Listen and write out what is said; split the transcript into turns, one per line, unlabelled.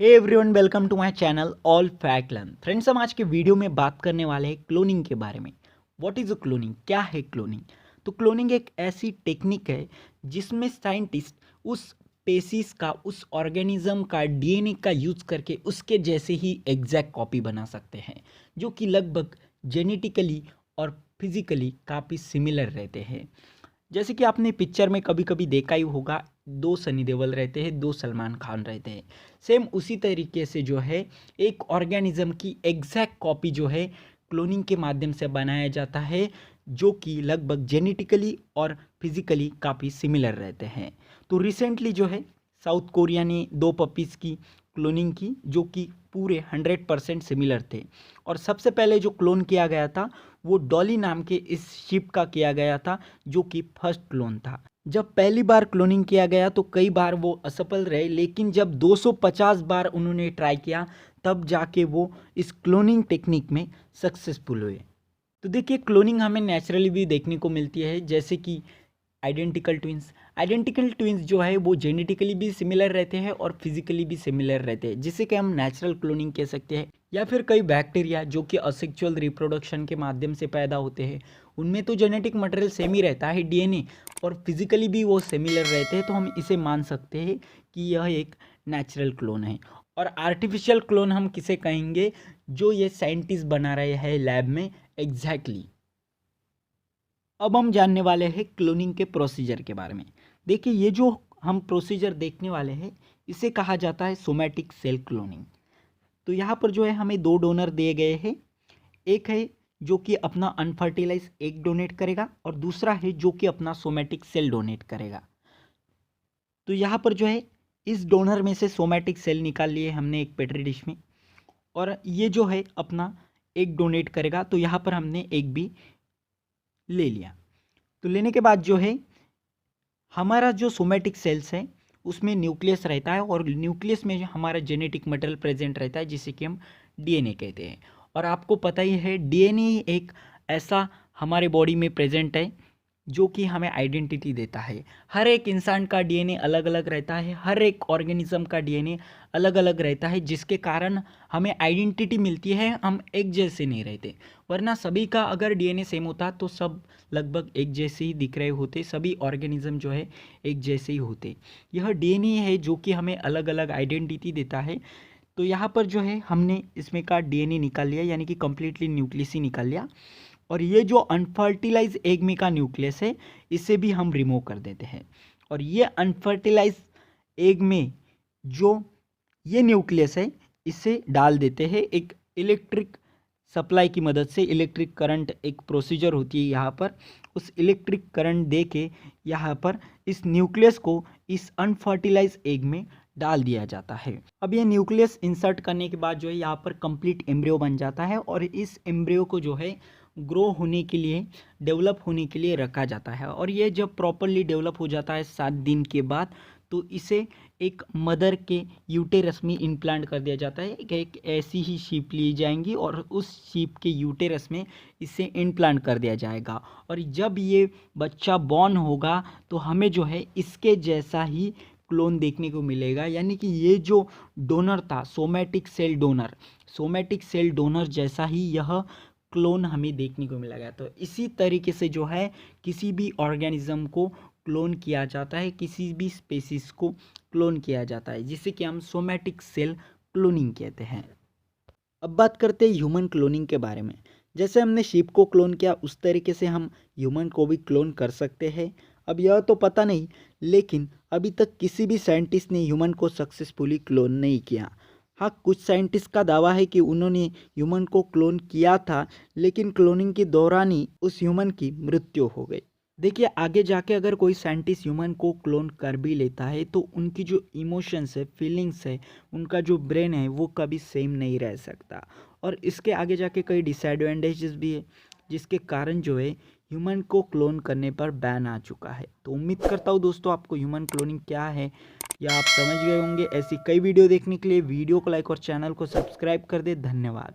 Hey everyone, welcome to my channel all fact learn. Friends, हम आज के video में बात करने वाले हैं क्लोनिंग के बारे में। What is a cloning? क्या है क्लोनिंग? तो क्लोनिंग एक ऐसी टेक्निक है जिसमें साइंटिस्ट उस स्पेसीज का, उस ऑर्गेनिज्म का डीएनए का यूज करके उसके जैसे ही एग्जैक्ट कॉपी बना सकते हैं, जो कि लगभग जेनेटिकली और फिजिकली काफ़ी सिमिलर रहते हैं। जैसे कि आपने पिक्चर में कभी कभी देखा ही होगा, दो सनी देओल रहते हैं, दो सलमान खान रहते हैं। सेम उसी तरीके से जो है एक ऑर्गेनिज्म की एग्जैक्ट कॉपी जो है क्लोनिंग के माध्यम से बनाया जाता है, जो कि लगभग जेनेटिकली और फिजिकली काफ़ी सिमिलर रहते हैं। तो रिसेंटली जो है साउथ कोरिया ने दो पपीज़ की क्लोनिंग की, जो कि पूरे 100% सिमिलर थे। और सबसे पहले जो क्लोन किया गया था वो डॉली नाम के इस शिप का किया गया था, जो कि फर्स्ट क्लोन था। जब पहली बार क्लोनिंग किया गया तो कई बार वो असफल रहे, लेकिन जब 250 बार उन्होंने ट्राई किया तब जाके वो इस क्लोनिंग टेक्निक में सक्सेसफुल हुए। तो देखिए, क्लोनिंग हमें नेचुरली भी देखने को मिलती है, जैसे कि आइडेंटिकल ट्विंस जो है वो जेनेटिकली भी सिमिलर रहते हैं और फिजिकली भी सिमिलर रहते हैं, जिसे कि हम नेचुरल क्लोनिंग कह सकते हैं। या फिर कई बैक्टीरिया जो कि असेक्सुअल रिप्रोडक्शन के माध्यम से पैदा होते हैं, उनमें तो जेनेटिक मटेरियल सेम ही रहता है, डीएनए, और फिजिकली भी वो सिमिलर रहते हैं, तो हम इसे मान सकते हैं कि यह एक नेचुरल क्लोन है। और आर्टिफिशियल क्लोन हम किसे कहेंगे? जो ये साइंटिस्ट बना रहे हैं लैब में एग्जैक्टली। अब हम जानने वाले हैं क्लोनिंग के प्रोसीजर के बारे में। देखिए, ये जो हम प्रोसीजर देखने वाले हैं इसे कहा जाता है सोमैटिक सेल क्लोनिंग। तो यहाँ पर जो है हमें दो डोनर दिए गए हैं। एक है जो कि अपना अनफर्टिलाइज एग डोनेट करेगा और दूसरा है जो कि अपना सोमैटिक सेल डोनेट करेगा। तो यहाँ पर जो है इस डोनर में से सोमैटिक सेल निकाल लिए हमने एक पेट्री डिश में, और ये जो है अपना एग डोनेट करेगा। तो यहाँ पर हमने एग भी ले लिया। तो लेने के बाद जो है हमारा जो सोमैटिक सेल्स है उसमें न्यूक्लियस रहता है, और न्यूक्लियस में हमारा जेनेटिक मटेरियल प्रेजेंट रहता है, जिसे कि हम डीएनए कहते हैं। और आपको पता ही है, डीएनए एक ऐसा हमारे बॉडी में प्रेजेंट है जो कि हमें आइडेंटिटी देता है। हर एक इंसान का डीएनए अलग अलग रहता है, हर एक ऑर्गेनिज्म का डीएनए अलग अलग रहता है, जिसके कारण हमें आइडेंटिटी मिलती है, हम एक जैसे नहीं रहते। वरना सभी का अगर डीएनए सेम होता तो सब लगभग एक जैसे ही दिख रहे होते, सभी ऑर्गेनिज्म जो है एक जैसे ही होते। यह डीएनए है जो कि हमें अलग अलग आइडेंटिटी देता है। तो यहाँ पर जो है हमने इसमें का डीएनए निकाल लिया, यानी कि कंप्लीटली न्यूक्लियस ही निकाल लिया। और ये जो अनफर्टिलाइज एग में का न्यूक्लियस है इसे भी हम रिमूव कर देते हैं। और ये अनफर्टिलाइज एग में जो ये न्यूक्लियस है इसे डाल देते हैं एक इलेक्ट्रिक सप्लाई की मदद से। इलेक्ट्रिक करंट एक प्रोसीजर होती है यहाँ पर, उस इलेक्ट्रिक करंट दे के यहाँ पर इस न्यूक्लियस को इस अनफर्टिलाइज एग में डाल दिया जाता है। अब ये न्यूक्लियस इंसर्ट करने के बाद जो है यहाँ पर कंप्लीट एम्ब्रियो बन जाता है, और इस एम्ब्रियो को जो है ग्रो होने के लिए, डेवलप होने के लिए रखा जाता है। और ये जब प्रॉपरली डेवलप हो जाता है 7 दिन के बाद, तो इसे एक मदर के यूटेरस में इम्प्लांट कर दिया जाता है। एक ऐसी ही शीप ली जाएंगी और उस शीप के यूटेरस में इसे इम्प्लांट कर दिया जाएगा। और जब ये बच्चा बॉर्न होगा तो हमें जो है इसके जैसा ही क्लोन देखने को मिलेगा, यानी कि ये जो डोनर था सोमैटिक सेल डोनर जैसा ही यह क्लोन हमें देखने को मिला गया। तो इसी तरीके से जो है किसी भी ऑर्गेनिज्म को क्लोन किया जाता है, किसी भी स्पेसीज को क्लोन किया जाता है, जिसे कि हम सोमैटिक सेल क्लोनिंग कहते हैं। अब बात करते हैं ह्यूमन क्लोनिंग के बारे में। जैसे हमने शीप को क्लोन किया उस तरीके से हम ह्यूमन को भी क्लोन कर सकते हैं। अब यह तो पता नहीं, लेकिन अभी तक किसी भी साइंटिस्ट ने ह्यूमन को सक्सेसफुली क्लोन नहीं किया। हाँ, कुछ साइंटिस्ट का दावा है कि उन्होंने ह्यूमन को क्लोन किया था, लेकिन क्लोनिंग के दौरान ही उस ह्यूमन की मृत्यु हो गई। देखिए, आगे जाके अगर कोई साइंटिस्ट ह्यूमन को क्लोन कर भी लेता है तो उनकी जो इमोशंस है, फीलिंग्स है, उनका जो ब्रेन है वो कभी सेम नहीं रह सकता। और इसके आगे जाके कई डिसएडवांटेजेस भी है, जिसके कारण जो है ह्यूमन को क्लोन करने पर बैन आ चुका है। तो उम्मीद करता हूँ दोस्तों आपको ह्यूमन क्लोनिंग क्या है या आप समझ गए होंगे। ऐसी कई वीडियो देखने के लिए वीडियो को लाइक और चैनल को सब्सक्राइब कर दे। धन्यवाद।